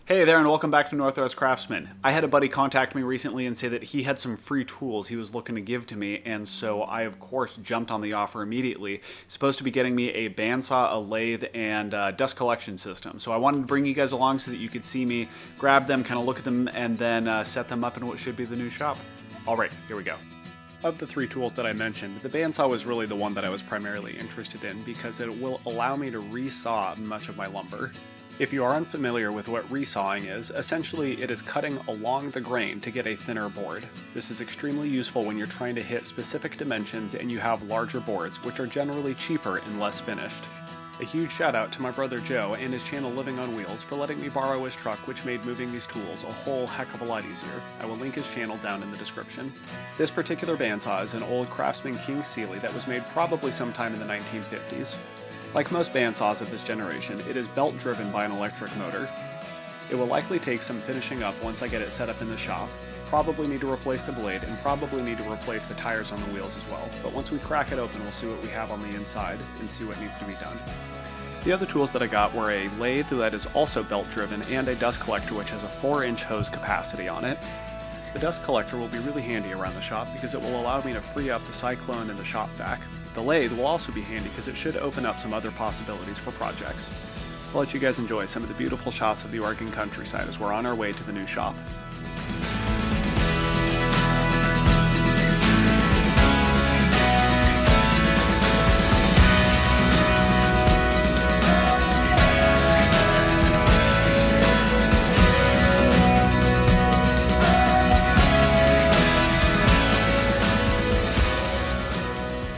Hey there and welcome back to Untitled Craftsman. I had a buddy contact me recently and say that he had some free tools he was looking to give to me, and so I of course jumped on the offer immediately. He's supposed to be getting me a bandsaw, a lathe, and dust collection system. So I wanted to bring you guys along so that you could see me grab them, kind of look at them, and then set them up in what should be the new shop. Alright, here we go. Of the three tools that I mentioned, the bandsaw was really the one that I was primarily interested in because it will allow me to resaw much of my lumber. If you are unfamiliar with what resawing is, essentially it is cutting along the grain to get a thinner board. This is extremely useful when you're trying to hit specific dimensions and you have larger boards, which are generally cheaper and less finished. A huge shout out to my brother Joe and his channel Living on Wheels for letting me borrow his truck, which made moving these tools a whole heck of a lot easier. I will link his channel down in the description. This particular bandsaw is an old Craftsman King Seeley that was made probably sometime in the 1950s. Like most bandsaws of this generation, it is belt driven by an electric motor. It will likely take some finishing up once I get it set up in the shop. Probably need to replace the blade and probably need to replace the tires on the wheels as well. But once we crack it open, we'll see what we have on the inside and see what needs to be done. The other tools that I got were a lathe that is also belt driven and a dust collector which has a 4-inch hose capacity on it. The dust collector will be really handy around the shop because it will allow me to free up the cyclone and the shop vac. The lathe will also be handy because it should open up some other possibilities for projects. I'll let you guys enjoy some of the beautiful shots of the Oregon countryside as we're on our way to the new shop.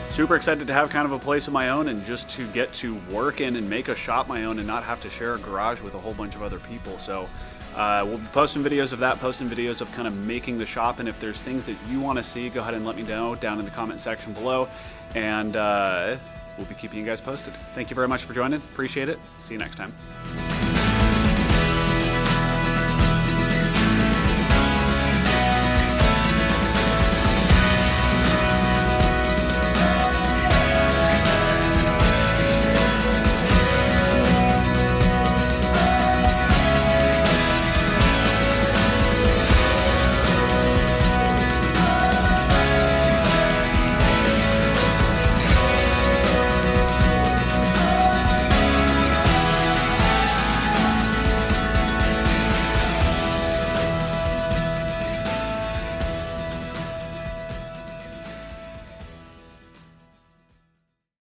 Super excited to have kind of a place of my own and just to get to work in and make a shop my own and not have to share a garage with a whole bunch of other people. So we'll be posting videos of that, posting videos of kind of making the shop, and if there's things that you want to see, go ahead and let me know down in the comment section below, and we'll be keeping you guys posted. Thank you very much for joining. Appreciate it. See you next time.